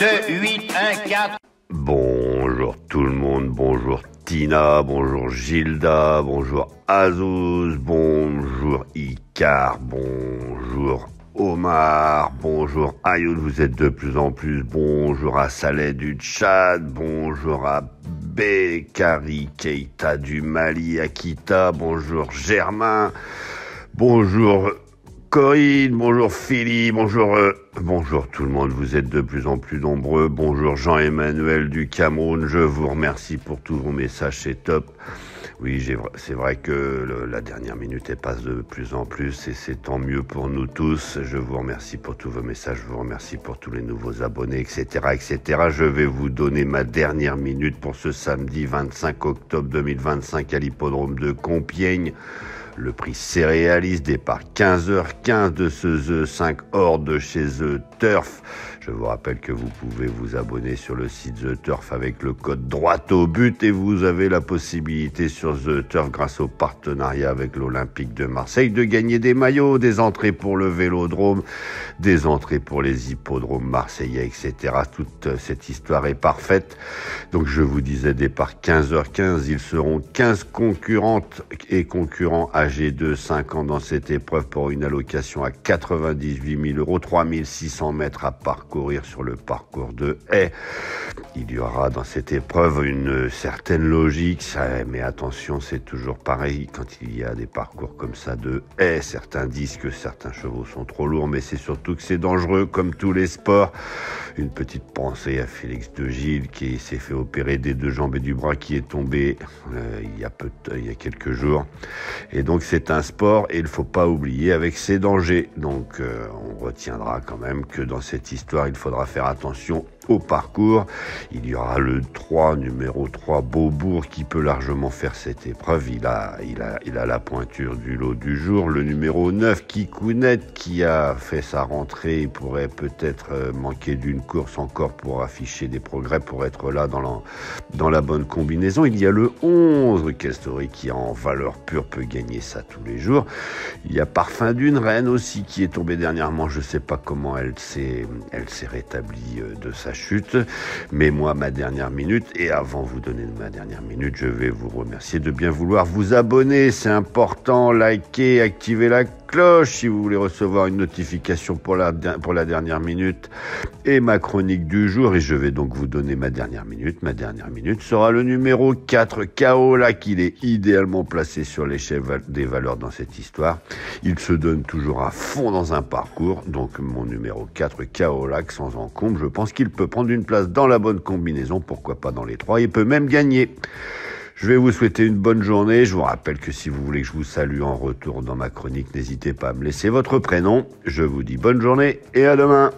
2, 8, 1, 4. Bonjour tout le monde, bonjour Tina, bonjour Gilda, bonjour Azouz, bonjour Icar, bonjour Omar, bonjour Ayoun, vous êtes de plus en plus, bonjour à Saleh du Tchad, bonjour à Bekari Keita du Mali, Akita, bonjour Germain, bonjour Corinne, bonjour Philippe, bonjour tout le monde, vous êtes de plus en plus nombreux, bonjour Jean-Emmanuel du Cameroun, je vous remercie pour tous vos messages, c'est top. Oui, c'est vrai que la dernière minute, elle passe de plus en plus et c'est tant mieux pour nous tous. Je vous remercie pour tous vos messages, je vous remercie pour tous les nouveaux abonnés, etc., etc. Je vais vous donner ma dernière minute pour ce samedi 25 octobre 2025 à l'hippodrome de Compiègne. Le prix céréaliste, départ 15h15 de ce The 5 hors de chez The Turf. Je vous rappelle que vous pouvez vous abonner sur le site The Turf avec le code droit au but et vous avez la possibilité sur The Turf, grâce au partenariat avec l'Olympique de Marseille, de gagner des maillots, des entrées pour le Vélodrome, des entrées pour les hippodromes marseillais, etc. Toute cette histoire est parfaite. Donc je vous disais, départ 15h15, ils seront 15 concurrentes et concurrents âgés de 5 ans dans cette épreuve pour une allocation à 98 000 €, 3600 mètres à parcourir sur le parcours de haies. Il y aura dans cette épreuve une certaine logique, mais attention, c'est toujours pareil quand il y a des parcours comme ça de haies. Certains disent que certains chevaux sont trop lourds, mais c'est surtout que c'est dangereux comme tous les sports. Une petite pensée à Félix de Gilles qui s'est fait opérer des 2 jambes et du bras, qui est tombé il y a quelques jours. Et donc c'est un sport et il ne faut pas oublier avec ses dangers. Donc on retiendra quand même que dans cette histoire, il faudra faire attention au parcours. Il y aura le 3, numéro 3, Beaubourg, qui peut largement faire cette épreuve. Il a la pointure du lot du jour. Le numéro 9, Kikounet, qui a fait sa rentrée, pourrait peut-être manquer d'une course encore pour afficher des progrès, pour être là dans la bonne combinaison. Il y a le 11, Kestori, qui en valeur pure peut gagner ça tous les jours. Il y a Parfum d'une Reine aussi, qui est tombée dernièrement. Je ne sais pas comment elle s'est rétablie de sa chute, mais moi, ma dernière minute, et avant de vous donner ma dernière minute, je vais vous remercier de bien vouloir vous abonner, c'est important, liker, activer la cloche si vous voulez recevoir une notification pour la dernière minute et ma chronique du jour. Et je vais donc vous donner ma dernière minute. Ma dernière minute sera le numéro 4, Kaola, qu'il est idéalement placé sur l'échelle des valeurs dans cette histoire. Il se donne toujours à fond dans un parcours, donc mon numéro 4, Kaola, sans encombre, je pense qu'il peut prendre une place dans la bonne combinaison, pourquoi pas dans les 3, il peut même gagner. Je vais vous souhaiter une bonne journée. Je vous rappelle que si vous voulez que je vous salue en retour dans ma chronique, n'hésitez pas à me laisser votre prénom. Je vous dis bonne journée et à demain.